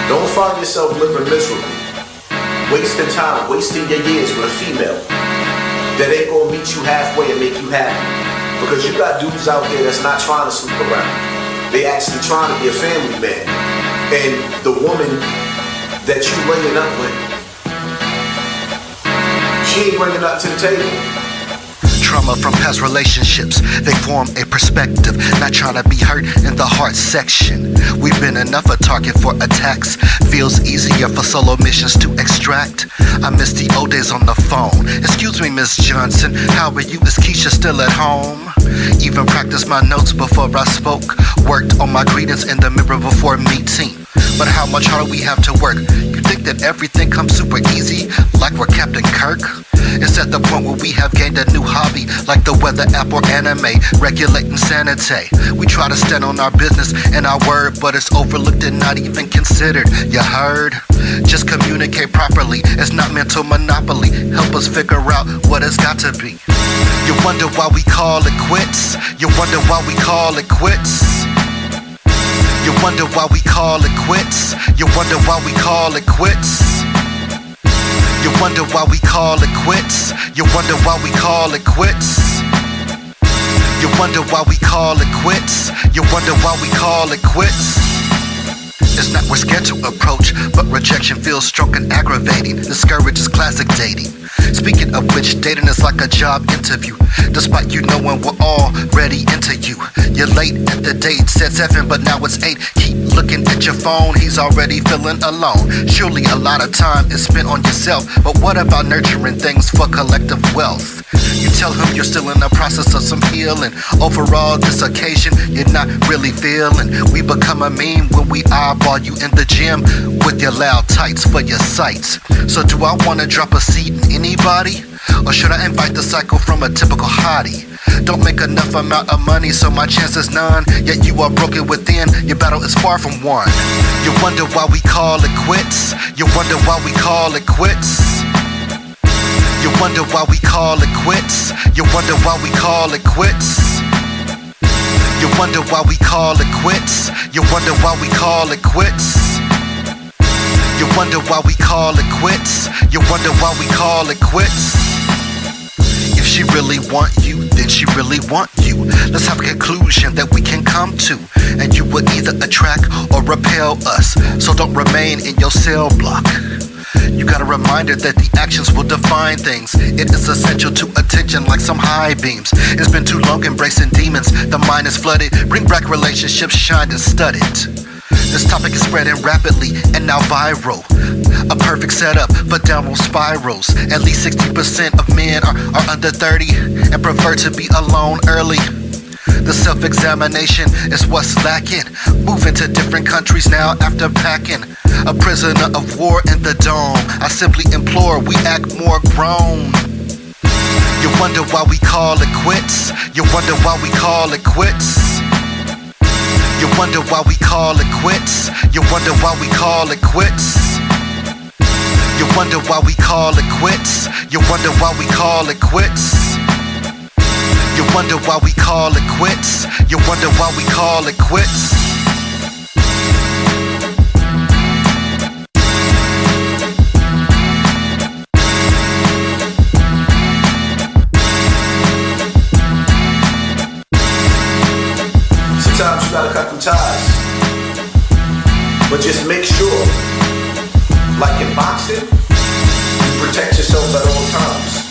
Don't find yourself living miserably, wasting time, wasting your years with a female that ain't gonna meet you halfway and make you happy. Because you got dudes out there that's not trying to sleep around. They actually trying to be a family man. And the woman that you laying up with, she ain't bringing nothing to the table. Trauma from past relationships, they form a perspective, not trying to be hurt in the heart section. We've been enough a target for attacks, feels easier for solo missions to extract. I miss the old days on the phone. Excuse me, Miss Johnson, how are you? Is Keisha still at home? Even practiced my notes before I spoke, worked on my greetings in the mirror before meeting. But how much harder we have to work? You think that everything comes super easy, like we're Captain Kirk? It's at the point where we have gained a new hobby, like the weather app or anime, regulating sanity. We try to stand on our business and our word, but it's overlooked and not even considered. You heard? Just communicate properly, it's not mental monopoly. Help us figure out what it's got to be. You wonder why we call it quits. You wonder why we call it quits. You wonder why we call it quits. You wonder why we call it quits. You wonder why we call it quits. You wonder why we call it quits. You wonder why we call it quits. You wonder why we call it quits. It's not we're scared to approach, but rejection feels strong and aggravating. Discourages classic dating. Speaking of which, dating is like a job interview. Despite you knowing we're already into you. You're late at the date, said 7, but now it's 8. Keep looking at your phone, he's already feeling alone. Surely a lot of time is spent on yourself, but what about nurturing things for collective wealth? You tell him you're still in the process of some healing. Overall, this occasion, you're not really feeling. We become a meme when we eyeball you in the gym with your loud tights for your sights. So do I wanna drop a seat in anybody? Or should I invite the cycle from a typical hottie? Don't make enough amount of money, so my chance is none. Yet you are broken within, your battle is far from won. You wonder why we call it quits. You wonder why we call it quits. You wonder why we call it quits. You wonder why we call it quits. You wonder why we call it quits. You wonder why we call it quits. You wonder why we call it quits. You wonder why we call it quits. If she really want you, then she really want you. Let's have a conclusion that we can come to. And you will either attract or repel us. So don't remain in your cell block. You got a reminder that the actions will define things. It is essential to attention like some high beams. It's been too long embracing demons. The mind is flooded. Bring back relationships, shined and studied. This topic is spreading rapidly and now viral. A perfect setup for downward spirals. At least 60% of men are under 30 and prefer to be alone early. The self-examination is what's lacking. Moving to different countries now after packing. A prisoner of war in the dome. I simply implore we act more grown. You wonder why we call it quits. You wonder why we call it quits. You wonder why we call it quits. You wonder why we call it quits. You wonder why we call it quits. You wonder why we call it quits. You wonder why we call it quits. You wonder why we call it quits. Sometimes you gotta cut them ties. But just make sure, like in boxing, you protect yourself at all times.